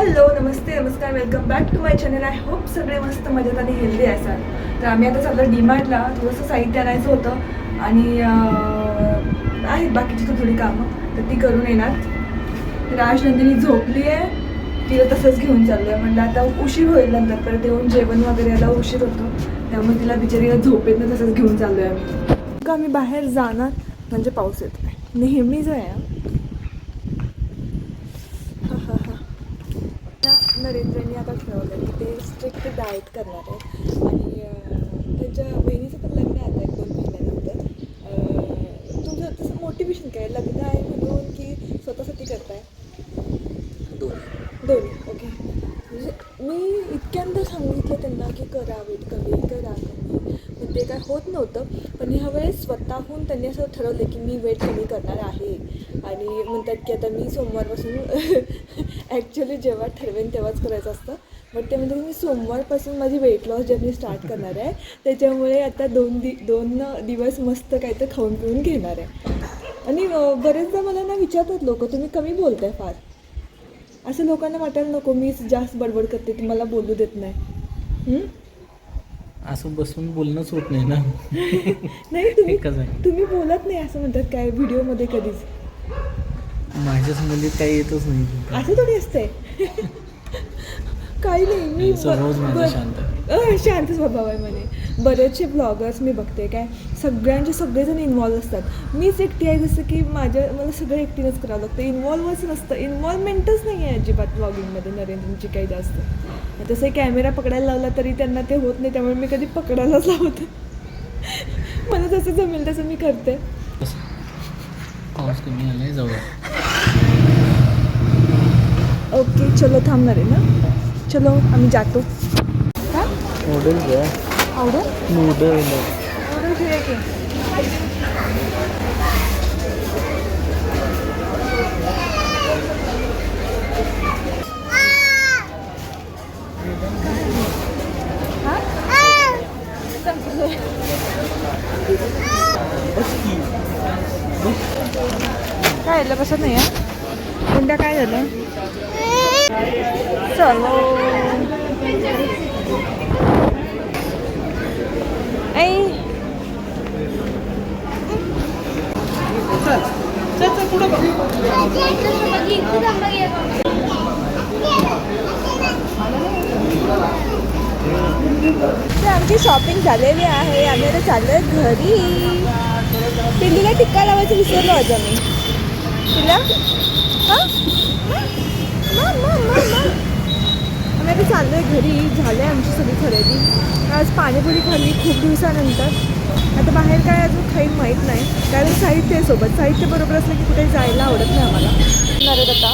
Hello नमस्ते नमस्कार welcome back to my channel. I hope सगळे मस्त मजेत आणि हेल्दी असाल. तर आम्ही आता चाललो डीमार्टला. थोडंसं साहित्य आणायचं होतं आणि आहेत बाकीची थोडी कामं, तर ती करून येणार. राज नंदिनी झोपली आहे, तिला तसंच घेऊन चाललो आहे. म्हणलं आता उशीर होईल, नंतर परत येऊन जेवण वगैरे यायला उशीर होतो, त्यामुळे तिला बिचारीला झोपेतनं तसंच घेऊन चाललो आहे आम्ही. आम्ही बाहेर जाणार म्हणजे पाऊस येत नाही, नेहमीच आहे. नरेंद्रनी आता ठरवलं की ते स्ट्रिक्ट डाएट करणार आहे आणि त्यांच्या बहिणीचं पण लग्न आहे आता 1-2 महिन्यानंतर. तुमचं तसं मोटिवेशन काय, लग्न आहे म्हणून की स्वतःसाठी करताय? दोन्ही. ओके. म्हणजे मी इतक्यांदा सांगितलं त्यांना की करा वेट कमी, करा कमी, पण ते काय होत नव्हतं. पण ह्यावेळेस स्वतःहून त्यांनी असं ठरवलं की मी वेट कमी करणार आहे आणि म्हणतात की आता मी सोमवारपासून ॲक्च्युली जेव्हा ठरवेन तेव्हाच करायचं असतं, बट ते म्हणतात मी सोमवारपासून माझी वेट लॉस जर्नी स्टार्ट करणार आहे. त्याच्यामुळे आता 2 दिवस मस्त काय तर खाऊन पिऊन घेणार आहे. आणि बरेचदा मला ना विचारतात लोक, तुम्ही कमी बोलताय फार. असं लोकांना वाटायला नको मीच जास्त बडबड करते, तुम्हाला बोलू देत नाही. असं बसून बोलणंच होत नाही ना. नाही तुम्ही बोलत नाही असं म्हणतात काय व्हिडिओमध्ये कधीच. माझ्या संबंधित काही येतच नाही. असं थोडी असतंय. काही नाही, मी शांत स्वभाव आहे म्हणे. बरेचसे ब्लॉगर्स मी बघते काय सगळेजण इन्वॉल्व असतात. मीच एकटी आहे, जसं की मला सगळं एकटीनंच करावं लागतं. इन्वॉल्वच नसतं, इन्वॉल्वमेंटच नाही आहे अजिबात ब्लॉगिंगमध्ये नरेंद्रची काही जास्त. तसं कॅमेरा पकडायला लावला तरी त्यांना ते होत नाही, त्यामुळे मी कधी पकडायलाच लावते. मला जसं जमेल तसं मी करते. पाऊस कमी आलाय, जाऊया. ओके चलो, थांबणार आहे ना. चलो आम्ही जातो. का नूडल घ्या. नूडल घेऊया की. काय झालं, बसत नाही आहे कोणत्या, काय झालं? चलो तर आमची शॉपिंग झालेली आहे. आम्ही आता चाललोय घरी. पिल्लूला टिक्का लावायचं विसरलो आज आम्ही. तिला आम्ही आता चाललोय घरी. झालंय आमची सगळी खरेदी. आज पाणीपुरी खाल्ली खूप दिवसानंतर. आता बाहेर काय अजून खाईन माहीत नाही, कारण साहित्य आहे सोबत. साहित्य बरोबर असलं की कुठे जायला आवडत नाही आम्हाला. नरेंद्र आता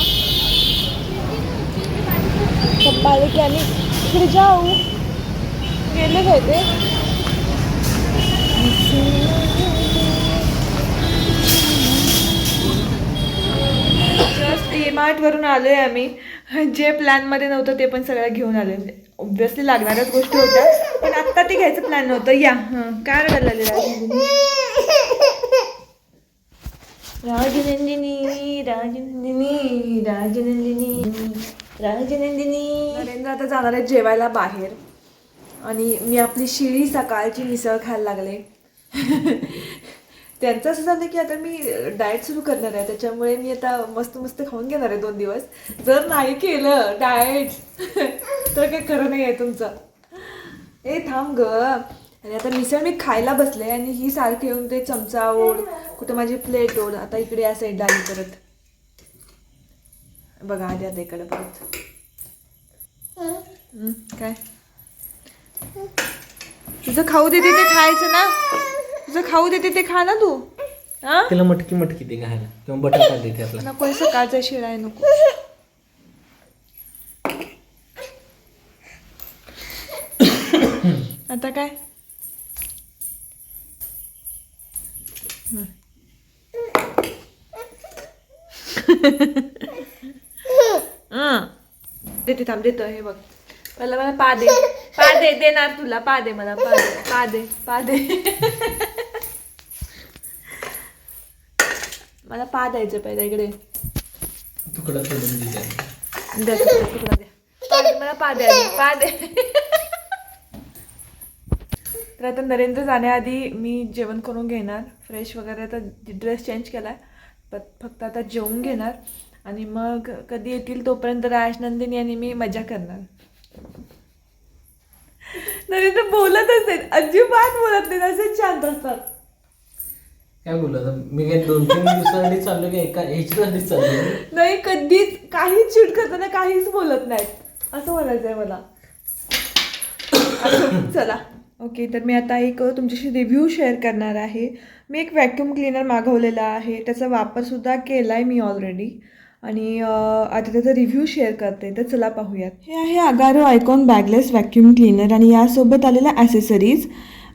पप्पा आले की आम्ही इकडे जाऊ. गेले काय ते जस्ट डीमार्टवरून आलो आहे आम्ही. जे प्लॅनमध्ये नव्हतं ते पण सगळं घेऊन आलो आहे. ऑब्व्हियसली लागणाऱ्याच गोष्टी होत्या, पण आत्ता ते घ्यायचं प्लॅन नव्हतं. या काय रडायला लागले राजनंदिनी. नरेंद्र आता जाणार आहे जेवायला बाहेर आणि मी आपली शिळी सकाळची मिसळ खायला लागले. त्यांचं असं झालं की आता मी डाएट सुरू करणार आहे, त्याच्यामुळे मी आता मस्त मस्त खाऊन घेणार आहे 2 दिवस. जर नाही केलं डाएट तर काही खरं नाही आहे तुमचं. थांब ग. आणि आता मिसळ मी खायला बसले आणि ही सारखी येऊन ते चमचा ओढ, कुठं माझी प्लेट ओढ. आता इकडे या साईडला आली परत. बघा आधी आता इकडे परत. काय तुझं खाऊ देते ते खायचं ना, तुझं खाऊ देते ते खा ना तू. तिला मटकी दे घायला किंवा बटाटा देते आपला. नको, सकाळचा शिळा आहे नको. आता काय देते, थांब देतो. हे बघ पहिला मला पा दे देणार तुला. पा दे मला, पा दे. मला पा द्यायचं पहिला. इकडे तुकडा सोडून दिला. मला पा दे. तर आता नरेंद्र जाण्याआधी मी जेवण करून घेणार, फ्रेश वगैरे. आता ड्रेस चेंज केला आहे, फक्त आता जेवून घेणार आणि मग कधी येतील तोपर्यंत राजनंदिनी आणि मी मजा करणार. नरेंद्र बोलतच नाहीत, अजिबात बोलत नाहीत, असेच शांत असतात. काय बोलत मी काय 2-3 दिवसासाठी चाललो की एका ह्याच्यासाठी चाललो नाही, कधीच काहीच शूट करताना काहीच बोलत नाहीत असं म्हणायचंय मला. चला ओके, तर मी आता एक तुमच्याशी रिव्ह्यू शेअर करणार आहे. मी एक व्हॅक्यूम क्लीनर मागवलेला आहे, त्याचा वापरसुद्धा केला आहे मी ऑलरेडी आणि आता त्याचा रिव्ह्यू शेअर करते. तर चला पाहूयात. हे आहे अगारो आयकॉन बॅगलेस व्हॅक्यूम क्लीनर आणि यासोबत आलेल्या ॲसेसरीज.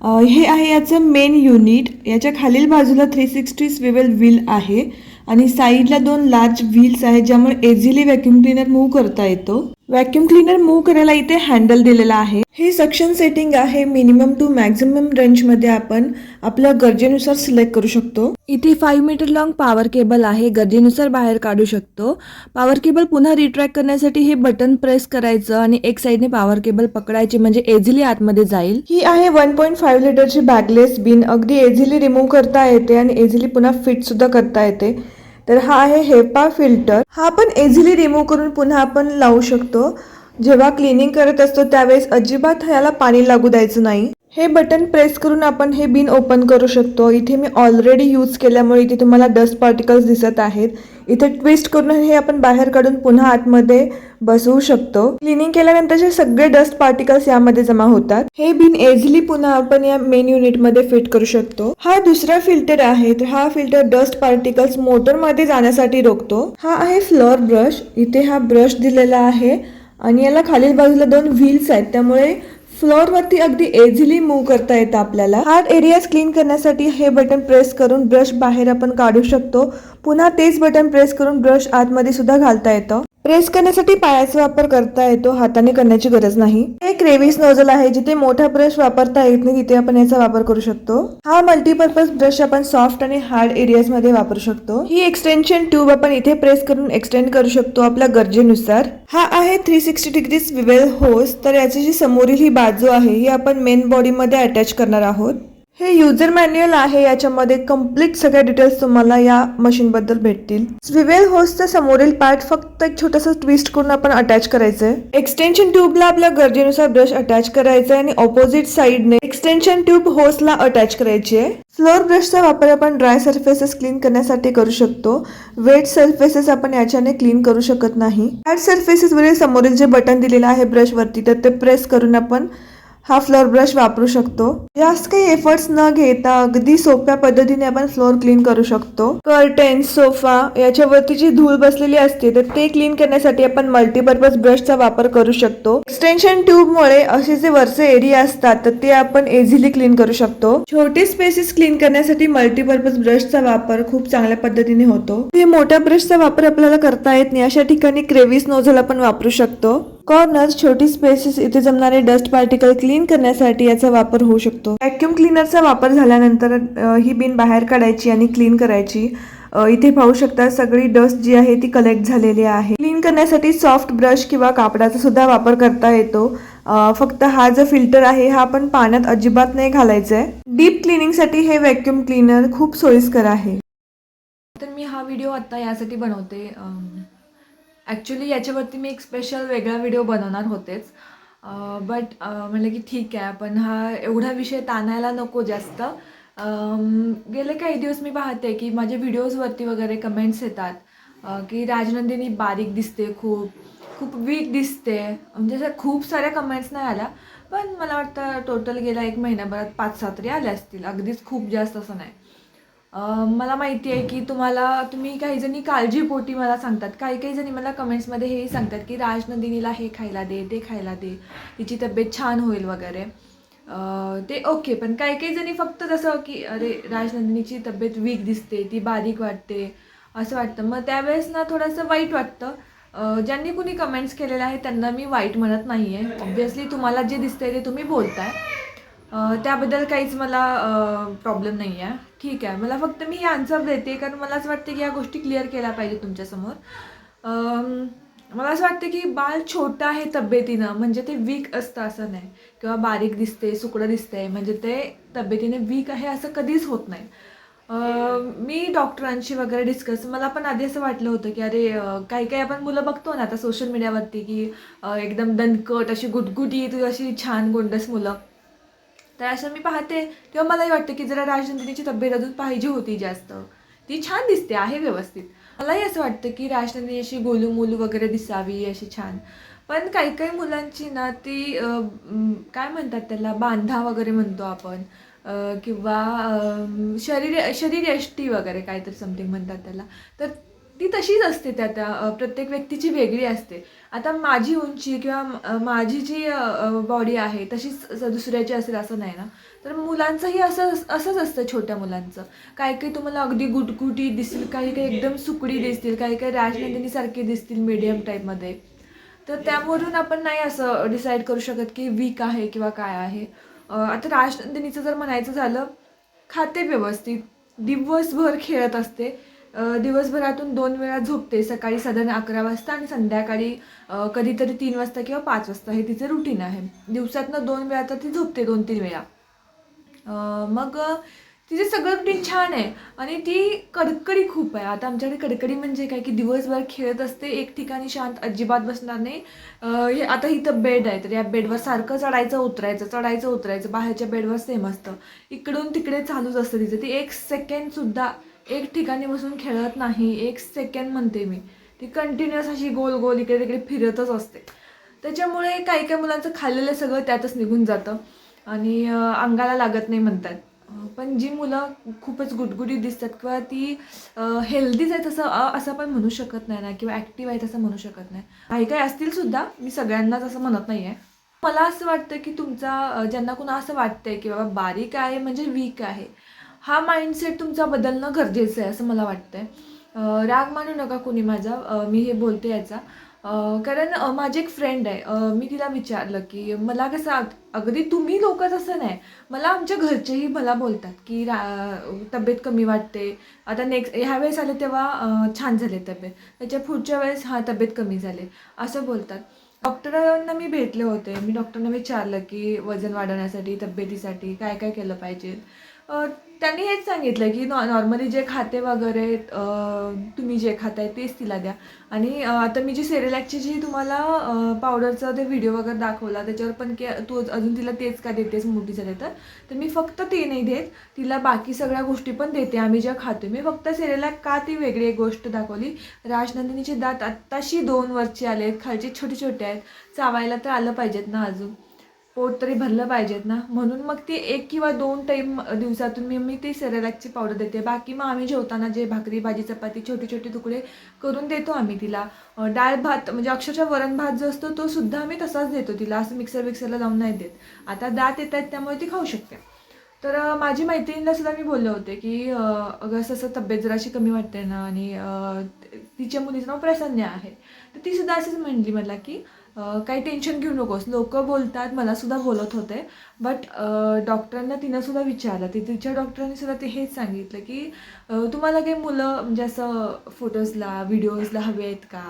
हे आहे याचं मेन युनिट. याच्या खालील बाजूला 360 स्विवेल व्हील आहे आणि साईडला 2 लार्ज व्हील्स आहेत, ज्यामुळे इझिली व्हॅक्यूम क्लीनर मूव्ह करता येतो. व्हॅक्यूम क्लीनर मूव्ह करायला इथे हँडल दिलेला आहे. ही सक्शन सेटिंग आहे. मिनिमम टू मॅक्झिमम रेंजमध्ये आपण आपल्या गरजेनुसार सिलेक्ट करू शकतो. इथे 5 मीटर लॉंग पॉवर केबल आहे, गरजेनुसार बाहेर काढू शकतो. पॉवर केबल पुन्हा रिट्रॅक्ट करण्यासाठी हे बटन प्रेस करायचं आणि एक साईडने पॉवर केबल पकडायची, म्हणजे इझिली आतमध्ये जाईल. ही आहे 1.5 लिटरची बॅगलेस बिन. अगदी इझिली रिमूव्ह करता येते आणि इझिली पुन्हा फिट सुद्धा करता येते. तर हा आहे हेपा फिल्टर. हा पण इझिली रिमूव्ह करून पुन्हा आपण लावू शकतो. जेव्हा क्लिनिंग करत असतो त्यावेळेस अजिबात ह्याला पाणी लागू द्यायचं नाही. हे बटन प्रेस करून आपण हे बिन ओपन करू शकतो. इथे मी ऑलरेडी यूज केल्यामुळे इथे तुम्हाला डस्ट पार्टिकल्स दिसत आहेत. इथे ट्विस्ट करून हे आपण बाहेर काढून पुन्हा आतमध्ये बसवू शकतो. क्लिनिंग केल्यानंतरचे सगळे डस्ट पार्टिकल्स यामध्ये जमा होतात. हे बिन इझिली पुन्हा आपण या मेन युनिटमध्ये फिट करू शकतो. हा दुसरा फिल्टर आहे. तर हा फिल्टर डस्ट पार्टिकल्स मोटरमध्ये जाण्यासाठी रोखतो. हा आहे फ्लोअर ब्रश. इथे हा ब्रश दिलेला आहे आणि याला खालील बाजूला 2 व्हील्स आहेत, त्यामुळे फ्लोअरवरती अगदी इझिली मूव्ह करता येतं आपल्याला. हार्ड एरियाज क्लीन करण्यासाठी हे बटन प्रेस करून ब्रश बाहेर आपण काढू शकतो. पुन्हा तेच बटन प्रेस करून ब्रश आतमध्ये सुद्धा घालता येतं. प्रेस करण्यासाठी पायाचा वापर करता येतो, हाताने करण्याची गरज नाही. हे क्रेविस नोझल आहे. जिथे मोठा ब्रश वापरता येत नाही तिथे आपण याचा वापर करू शकतो. हा मल्टीपर्पज ब्रश आपण सॉफ्ट आणि हार्ड एरियाज मध्ये वापरू शकतो. ही एक्सटेन्शन ट्यूब आपण इथे प्रेस करून एक्सटेंड करू शकतो आपल्या गरजेनुसार. हा आहे 360 डिग्री स्विवेल होस. तर याची जी समोरील ही बाजू आहे ही आपण मेन बॉडी मध्ये अटॅच करणार आहोत. हे युजर मॅन्युअल आहे. याच्यामध्ये कम्प्लीट सगळ्या डिटेल्स तुम्हाला या मशीन बद्दल भेटतील. स्विवेल होसचा समोरील पार्ट फक्त एक छोटासा ट्विस्ट करून आपण अटॅच करायचंय. एक्सटेन्शन ट्यूबला आपल्या गरजेनुसार ब्रश अटॅच करायचा आणि ऑपोजिट साइडने एक्सटेन्शन ट्यूब होसला अटॅच करायची आहे. फ्लोअर ब्रशचा वापर आपण ड्राय सर्फेसेस क्लीन करण्यासाठी करू शकतो. वेट सर्फेसेस आपण याच्याने क्लीन करू शकत नाही. हार्ड सर्फेसेस वरील समोरील जे बटन दिलेलं आहे ब्रश वरती, तर ते प्रेस करून आपण हा फ्लोअर ब्रश वापरू शकतो. जास्त काही एफर्ट्स न घेता अगदी सोप्या पद्धतीने आपण फ्लोअर क्लीन करू शकतो. कर्टेन, सोफा याच्यावरती जी धूळ बसलेली असते तर ते क्लीन करण्यासाठी आपण मल्टीपर्पज ब्रशचा वापर करू शकतो. एक्सटेन्शन ट्यूबमुळे असे जे वरचे एरिया असतात तर ते आपण इझिली क्लीन करू शकतो. छोटे स्पेसेस क्लीन करण्यासाठी मल्टीपर्पज ब्रशचा वापर खूप चांगल्या पद्धतीने होतो. हे मोठ्या ब्रशचा वापर आपल्याला करता येत नाही, अशा ठिकाणी क्रेविस नोझल आपण वापरू शकतो. कॉर्नर्स, छोटी स्पेसेस, इथे जमणारे डस्ट पार्टिकल क्लीन करण्यासाठी याचा वापर होऊ शकतो. व्हॅक्यूम क्लीनरचा वापर झाल्यानंतर ही बिन बाहेर काढायची आणि क्लीन करायची. इथे पाहू शकता सगळी डस्ट जी आहे ती कलेक्ट झालेली आहे. क्लीन करण्यासाठी सॉफ्ट ब्रश किंवा कापडाचा सुद्धा वापर करता येतो. फक्त हा जो फिल्टर आहे हा आपण पाण्यात अजिबात नाही घालायचा आहे. डीप क्लिनिंगसाठी हे व्हॅक्यूम क्लीनर खूप सोयीस्कर आहे. तर मी हा व्हिडिओ आता यासाठी बनवते. ॲक्च्युली याच्यावरती मी एक स्पेशल वेगळा व्हिडिओ बनवणार होतेच, बट म्हणलं की ठीक आहे, आपण हा एवढा विषय ताणायला नको जास्त. गेले काही दिवस मी पाहते की माझ्या व्हिडिओजवरती वगैरे कमेंट्स येतात की राजनंदिनी बारीक दिसते, खूप वीक दिसते. म्हणजे असं खूप साऱ्या कमेंट्स नाही आल्या, पण मला वाटतं टोटल गेला 1 महिन्याभरात 5-6 तरी आल्या असतील. अगदीच खूप जास्त असं नाही. मला माहिती आहे की तुम्ही काही जणी काळजीपोटी मला सांगतात. काही जणी मला कमेंट्समध्ये हेही सांगतात की राजनंदिनीला हे खायला दे, ते खायला दे, तिची तब्येत छान होईल वगैरे. ते ओके, पण काही जणी फक्त जसं की अरे राजनंदिनीची तब्येत वीक दिसते, ती बारीक वाटते असं वाटतं. मग त्यावेळेस ना थोडंसं वाईट वाटतं. ज्यांनी कुणी कमेंट्स केलेले आहेत त्यांना मी वाईट म्हणत नाही आहे. ऑब्व्हियसली तुम्हाला जे दिसतंय ते तुम्ही बोलताय, त्याबद्दल काहीच मला प्रॉब्लेम नाही आहे. ठीक आहे, मला फक्त मी ही आन्सर देते कारण मला असं वाटतं की या गोष्टी क्लिअर केल्या पाहिजे तुमच्यासमोर. मला असं वाटतं की बाळ छोटं आहे तब्येतीनं म्हणजे ते वीक असतं असं नाही, किंवा बारीक दिसते सुकडं दिसते म्हणजे ते तब्येतीने वीक आहे असं कधीच होत नाही. मी डॉक्टरांशी वगैरे डिस्कस, मला पण आधी असं वाटलं होतं की अरे काही काही आपण मुलं बघतो ना आता सोशल मीडियावरती की एकदम दणकट अशी गुटगुटीत अशी छान गोंडस मुलं, तर असं मी पाहते तेव्हा मलाही वाटतं की जरा राजनंदिनीची तब्येत अजून पाहिजे होती जास्त. ती छान दिसते आहे व्यवस्थित. मलाही असं वाटतं की राजनंदिनी अशी गोलूमोलू वगैरे दिसावी अशी छान. पण काही काही मुलांची ना ती काय म्हणतात त्याला बांधा वगैरे म्हणतो आपण, किंवा शरीरयष्टी वगैरे काहीतरी समथिंग म्हणतात त्याला. तर ती तशीच असते त्या प्रत्येक व्यक्तीची वेगळी असते. आता माझी उंची किंवा माझी जी बॉडी आहे तशीच दुसऱ्याची असेल असं नाही ना. तर मुलांचंही असंच असतं छोट्या मुलांचं. काही काही तुम्हाला अगदी गुटगुटी दिसतील, काही काही एकदम सुकडी दिसतील, काही काही राजनंदिनीसारखी दिसतील मीडियम टाईपमध्ये. तर त्यावरून आपण नाही असं डिसाईड करू शकत की वीक आहे किंवा काय आहे. आता राजनंदिनीचं जर म्हणायचं झालं, खाते व्यवस्थित, दिवसभर खेळत असते, दिवसभरातून 2 वेळा झोपते, सकाळी साधारण 11 वाजता आणि संध्याकाळी कधीतरी 3 वाजता किंवा 5 वाजता, हे तिचं रुटीन आहे. दिवसातनं 2 वेळा तर ती झोपते, 2-3 वेळा. मग तिचे सगळं रुटीन छान आहे आणि ती कडकडी खूप आहे. आता आमच्याकडे कडकडी म्हणजे काय की दिवसभर खेळत असते, एक ठिकाणी शांत अजिबात बसणार नाही. आता इथं बेड आहे तर या बेडवर सारखं चढायचं उतरायचं चढायचं उतरायचं, बाहेरच्या बेडवर सेम असतं, इकडून तिकडे चालूच असतं तिचं. ती 1 सेकंडसुद्धा एक ठिकाणी बसून खेळत नाही, 1 सेकंड म्हणते मी. ती कंटिन्युअस अशी गोल गोल इकडे तिकडे फिरतच असते. त्याच्यामुळे काही काही मुलांचं खाल्लेलं सगळं त्यातच निघून जातं आणि अंगाला लागत नाही म्हणतात. पण जी मुलं खूपच गुटगुटीत दिसतात किंवा ती हेल्दीच आहेत असं पण म्हणू शकत नाही ना, किंवा ॲक्टिव्ह आहेत असं म्हणू शकत नाही. काही काही असतील सुद्धा, मी सगळ्यांनाच असं म्हणत नाही आहे. मला असं वाटतं की तुमचा ज्यांना कुणा असं वाटतंय की बाबा बारीक आहे म्हणजे वीक आहे, हा माइंडसेट तुमचा बदलणं गरजेचं आहे असं मला वाटतंय. राग मानू नका कुणी माझा, मी हे बोलते याचा. कारण माझी एक फ्रेंड आहे, मी तिला विचारलं की मला कसं अगदी तुम्ही लोकच असं नाही, मला आमच्या घरचेही मला बोलतात की तब्येत कमी वाटते. आता नेक्स्ट ह्या वेळेस आले तेव्हा छान झाले तब्येत, त्याच्या पुढच्या वेळेस हा तब्येत कमी झाले असं बोलतात. डॉक्टरांना मी भेटले होते, मी डॉक्टरना विचारलं की वजन वाढवण्यासाठी तब्येतीसाठी काय काय केलं पाहिजे. त्यांनी हेच सांगितलं की नॉर्मली जे खाते वगैरे तुम्ही जे खाताय तेच तिला द्या. आणि आता मी जी सेरेलॅकची जी तुम्हाला पावडरचा ते व्हिडिओ वगैरे दाखवला त्याच्यावर पण की तू अजून तिला तेच का देतेस मोठी झाले तर मी फक्त ते नाही देत, तिला बाकी सगळ्या गोष्टी पण देते आम्ही ज्या खातो. मी फक्त सेरेलॅक का ती वेगळी एक गोष्ट दाखवली, राजनंदिनीचे दात आत्ताशी 2 वरचे आले आहेत, खालचे छोटे छोटे आहेत, चावायला तर आलं पाहिजेत ना, अजून पोट तरी भरलं पाहिजेत ना, म्हणून मग ती 1 किंवा 2 टाईम दिवसातून मी ती सेरेलॅकची पावडर देते. बाकी मग आम्ही जेवताना जे भाकरी भाजी चपाती छोटे छोटे तुकडे करून देतो आम्ही तिला. डाळ भात म्हणजे अक्षरशः वरण भात जो असतो तो सुद्धा आम्ही तसाच देतो तिला, असं मिक्सरला लावून नाही देत. आता दात येत आहेत त्यामुळे ती खाऊ शकते. तर माझी मैत्रिणीला सुद्धा मी बोलले होते की अगं असं तब्येत जराशी कमी वाटते ना, आणि तिच्या मुलीचं नाव प्रसन्न आहे, तर ती सुद्धा असंच म्हणली मला की काही टेन्शन घेऊ नकोस, लोक बोलतात, मला सुद्धा बोलत होते, बट डॉक्टरांना तिनं सुद्धा विचारलं, तिच्या डॉक्टरांनी सुद्धा ते हेच सांगितलं की तुम्हाला काही मुलं म्हणजे असं फोटोजला व्हिडिओजला हवे आहेत का,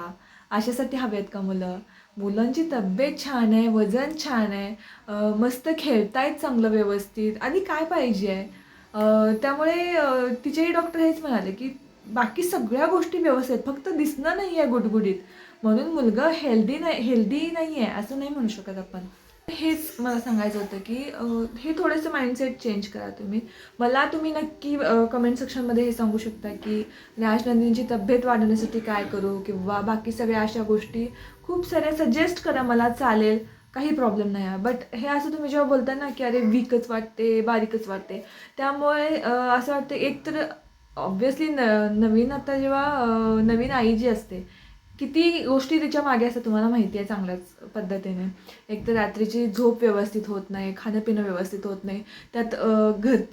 अशासाठी हवे आहेत का मुलं. मुलांची तब्येत छान आहे, वजन छान आहे, मस्त खेळतायत चांगलं व्यवस्थित, आणि काय पाहिजे आहे. त्यामुळे तिचेही डॉक्टर हेच म्हणाले की बाकी सगळ्या गोष्टी व्यवस्थित, फक्त दिसणं नाही आहे गुडगुडीत, म्हणून मुलगा हेल्दी नाही आहे असं नाही म्हणू शकत आपण. हेच मला सांगायचं होतं की हे थोडंसं माइंडसेट चेंज करा तुम्ही. मला तुम्ही नक्की कमेंट सेक्शनमध्ये हे सांगू शकता की राजनंदिनीची तब्येत वाढवण्यासाठी काय करू, किंवा बाकी सगळ्या अशा गोष्टी खूप साऱ्या सजेस्ट करा, मला चालेल, काही प्रॉब्लेम नाही आहे. बट हे असं तुम्ही जेव्हा बोलता ना की अरे वीकच वाटते बारीकच वाटते, त्यामुळे असं वाटतं एक तर ऑब्व्हियसली नवीन आता जेव्हा नवीन आई जी असते, किती गोष्टी तिच्या मागे असतात तुम्हाला माहिती आहे चांगल्याच पद्धतीने. एक तर रात्रीची झोप व्यवस्थित होत नाही, खाणं पिणं व्यवस्थित होत नाही, त्यात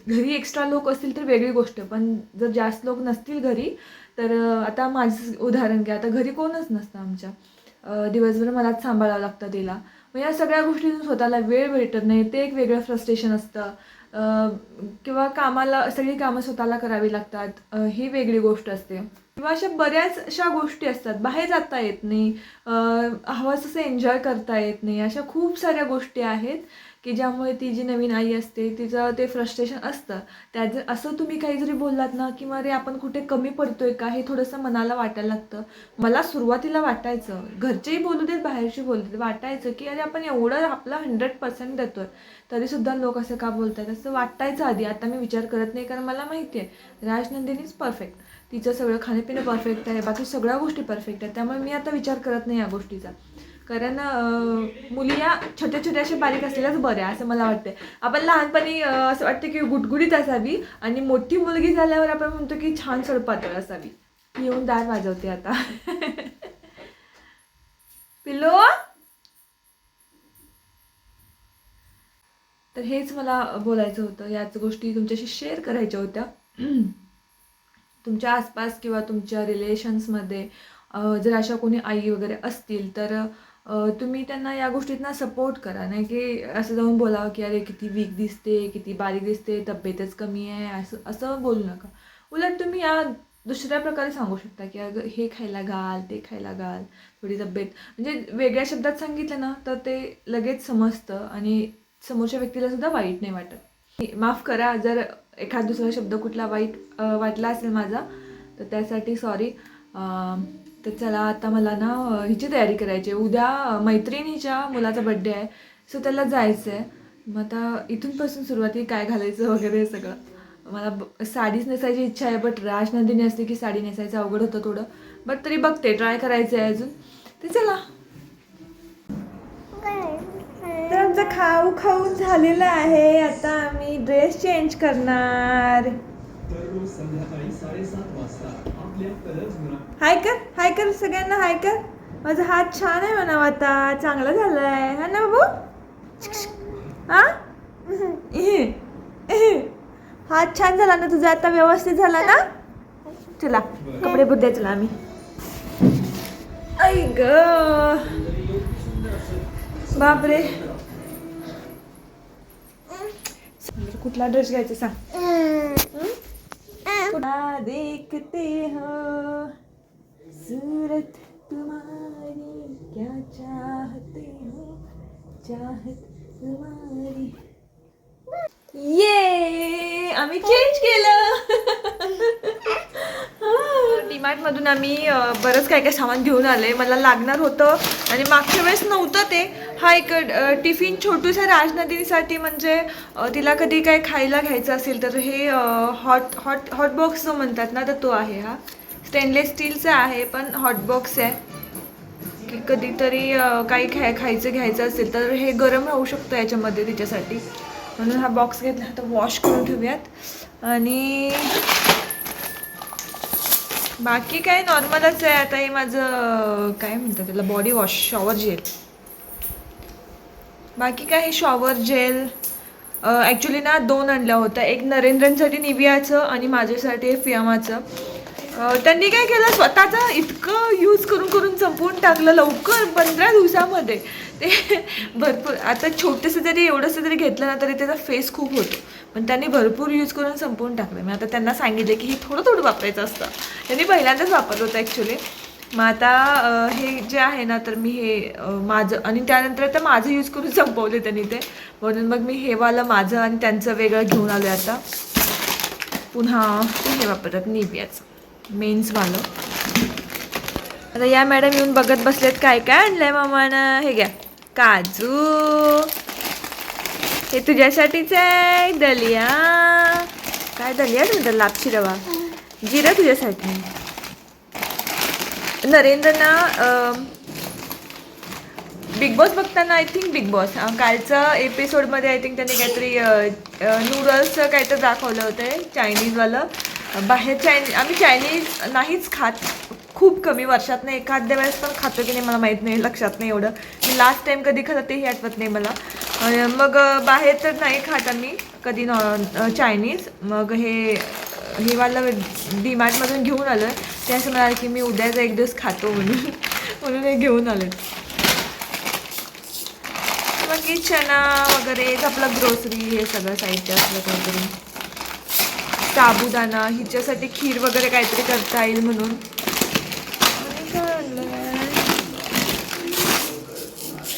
घरी एक्स्ट्रा लोक असतील तर वेगळी गोष्ट, पण जर जास्त लोक नसतील घरी तर आता माझं उदाहरण घ्या, आता घरी कोणच नसतं आमच्या, दिवसभर मलाच सांभाळावं लागतं तिला. मग या सगळ्या गोष्टीतून स्वतःला वेळ भेटत नाही, ते एक वेगळं फ्रस्ट्रेशन असतं. किंवा कामाला सगळी कामं स्वतःला करावी लागतात, ही वेगळी गोष्ट असते. किंवा अशा बऱ्याच अशा गोष्टी असतात, बाहेर जाता येत नाही, हवं तसं एन्जॉय करता येत नाही, अशा खूप साऱ्या गोष्टी आहेत की ज्यामुळे ती जी नवीन आई असते तिचं ते फ्रस्ट्रेशन असतं. त्याचं असं तुम्ही काही जरी बोललात ना की अरे आपण कुठे कमी पडतोय का, हे थोडंसं मनाला वाटायला लागतं. मला सुरुवातीला वाटायचं, घरचेही बोलू देत बाहेरची बोलू देत, वाटायचं की अरे आपण एवढं आपला 100% देतोय तरीसुद्धा लोक असं का बोलतात, असं वाटायचं आधी. आता मी विचार करत नाही, कारण मला माहिती आहे राजनंदिनीच परफेक्ट, तिचं सगळं खाणंपिणं परफेक्ट आहे, बाकी सगळ्या गोष्टी परफेक्ट आहेत. त्यामुळे मी आता विचार करत नाही या गोष्टीचा. कारण मुली या छोट्या छोट्या अशा बारीक असलेल्याच बऱ्या असं मला वाटतं. आपण लहानपणी असं वाटतं की गुटगुडीत असावी आणि मोठी मुलगी झाल्यावर आपण म्हणतो की छान सडपातळ असावी. ती येऊन दार वाजवते आता. पिल्लो. तर हेच मला बोलायचं होतं, याच गोष्टी तुमच्याशी शेअर करायच्या होत्या. तुमच्या आसपास किंवा तुमच्या रिलेशन्समध्ये जर अशा कोणी आई वगैरे असतील तर तुम्ही त्यांना या गोष्टींना सपोर्ट करा. नाही की असं जाऊन बोलावं की अरे किती वीक दिसते, किती बारीक दिसते, तब्येतच कमी आहे, असं असं बोलू नका. उलट तुम्ही या दुसऱ्या प्रकारे सांगू शकता की अगं हे खायला घाल, ते खायला घाल, थोडी तब्येत, म्हणजे वेगळ्या शब्दात सांगितलं ना तर ते लगेच समजतं आणि समोरच्या व्यक्तीला सुद्धा वाईट नाही वाटत. माफ करा जर एखाद दुसरा शब्द कुठला वाईट वाटला असेल माझा, तर त्यासाठी सॉरी. तर चला आता मला ना हिची तयारी करायची आहे. उद्या मैत्रिणीच्या मुलाचा बड्डे आहे, सो त्याला जायचं आहे. मग आता इथूनपासून सुरुवाती काय घालायचं वगैरे हे सगळं. मला साडीच नेसायची इच्छा आहे, बट राजनंदिनी असते की साडी नेसायचं अवघड होतं थोडं, बट तरी बघते, ट्राय करायचं आहे अजून. ते चला. तर आमचा खाऊ खाऊन झालेला आहे, आता आम्ही ड्रेस चेंज करणार. हाय कर, हाय कर सगळ्यांना, हाय कर. माझा हात छान आहे म्हणावं, आता चांगला झालाय हा ना बाबू. हा हात छान झाला ना तुझा, आता व्यवस्थित झाला ना. चला कपडे बदलाय, चला आम्ही. आई ग बापरे, कुठला ड्रेस घ्यायचा सांग. कुठला देखते हो सूरत तुम्हारी, क्या चाहते हो चाहत तुम्हारी. ये आम्ही चेंज केलं. डीमार्टमधून आम्ही बरंच काय काय सामान घेऊन आले, मला लागणार होतं आणि मागच्या वेळेस नव्हतं ते. हा एक टिफिन छोटूसा राजनंदिनीसाठी, म्हणजे तिला कधी काय खायला घ्यायचं असेल तर हे हॉट हॉट हॉट बॉक्स जो म्हणतात ना, तर तो आहे. हा स्टेनलेस स्टीलचा आहे पण हॉट बॉक्स आहे, की कधीतरी काही खायचं घ्यायचं असेल तर हे गरम राहू शकतं याच्यामध्ये तिच्यासाठी, म्हणून हा बॉक्स घेतला. आता वॉश करून ठेवूयात. आणि बाकी काय नॉर्मलच आहे. आता हे माझं काय म्हणतात त्याला, बॉडी वॉश, शॉवर जेल. बाकी काय हे शॉवर जेल ॲक्च्युली ना 2 आणल्या होत्या, एक नरेंद्रनसाठी निवियाचं आणि माझ्यासाठी फियामाचं. त्यांनी काय केलं, स्वतःचं इतकं यूज करून करून संपवून टाकलं लवकर 15 दिवसामध्ये. ते भरपूर, आता छोटंसं जरी एवढंसं जरी घेतलं ना तरी त्याचा फेस खूप होतो, पण त्यांनी भरपूर यूज करून संपवून टाकलं. मी आता त्यांना सांगितलं की हे थोडं थोडं वापरायचं असतं. त्यांनी पहिल्यांदाच वापरलं होतं ॲक्च्युली. मग आता हे जे आहे ना, तर मी हे माझं आणि त्यानंतर आता माझं यूज करून संपवले त्यांनी ते, म्हणून मग मी हे वालं माझं आणि त्यांचं वेगळं घेऊन आलो आता. पुन्हा हे वापरतात निवियाचं मेन्सवालं. आता या मॅडम येऊन बघत बसलेत काय काय आणलंय मामानं. हे घ्या काजू, हे तुझ्यासाठीच आहे. दलिया, काय दलिया म्हणतात, लापशी रवा, जिरं तुझ्यासाठी. नरेंद्रना बिग बॉस बघताना, आय थिंक बिग बॉस कालच्या एपिसोडमध्ये आय थिंक त्यांनी काहीतरी नूडल्सचं काहीतरी दाखवलं होतं चायनीजवालं. बाहेर आम्ही चायनीज नाहीच खात, खूप कमी, वर्षातनं एखाद्या वेळेस पण खातो की नाही मला माहीत नाही, लक्षात नाही एवढं. मी लास्ट टाईम कधी खातं तेही आठवत नाही मला. मग बाहेर तर नाही खात आम्ही कधी चायनीज. मग हे वाला डीमार्टमधून घेऊन आलं. ते असं म्हणाले की मी उद्याचा एक दिवस खातो म्हणून हे घेऊन आले. मग चना वगैरे आपलं ग्रोसरी हे सगळं साहित्य असलं काहीतरी. साबुदाणा, हिच्यासाठी खीर वगैरे काहीतरी करता येईल म्हणून.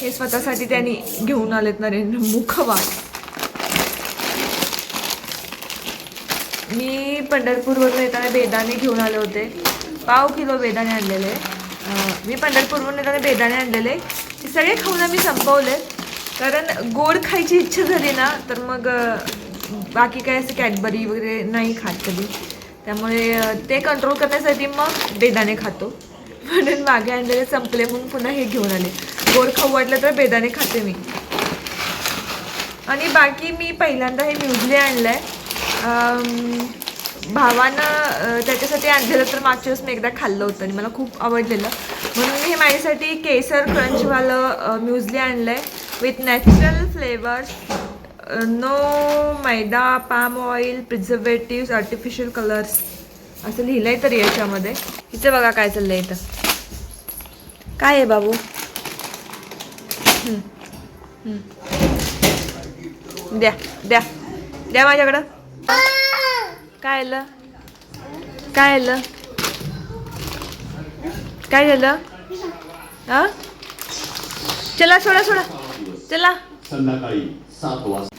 हे स्वतःसाठी त्यांनी घेऊन आलेत नरेंद्र मुखवास. मी पंढरपूरवरून येताना बेदाणे घेऊन आले होते. 1/2 किलो बेदाणे आणलेले. मी पंढरपूरवरून येताना बेदाणे आणलेले. ते सगळे खाऊन आम्ही संपवले. कारण गोड खायची इच्छा झाली ना तर मग बाकी काय असं कॅडबरी वगैरे नाही खात कधी. त्यामुळे ते कंट्रोल करण्यासाठी मग बेदाणे खातो. म्हणून मागे आणलेले संपले म्हणून पुन्हा हे घेऊन आले. गोड खाऊ वाटलं तर बेदाणे खाते मी. आणि बाकी मी पहिल्यांदा हे म्युझली आणलं आहे. भावानं त्याच्यासाठी आणलेलं तर मागच्या वेळेस मी एकदा खाल्लं होतं आणि मला खूप आवडलेलं. म्हणून मी हे माझ्यासाठी केसर क्रंचवालं म्युझली आणलं आहे with natural flavours. No maida, palm oil, preservatives, artificial colours असं लिहिलं आहे तरी याच्यामध्ये. इथे बघा काय चाललं आहे इथं. काय आहे बाबू? द्या द्या द्या माझ्याकडं. काय आलं? काय आलं? काय झालं? हा चला सोडा सोडा चला. संध्याकाळी 7 वाजता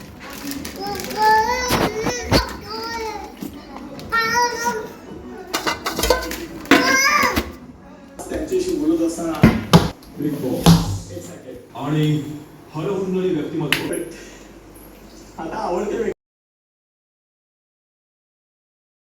त्यांच्याशी बोलत असताना बिग बॉस आणि हरहुन्नरी व्यक्तिमत्व आता आवडते.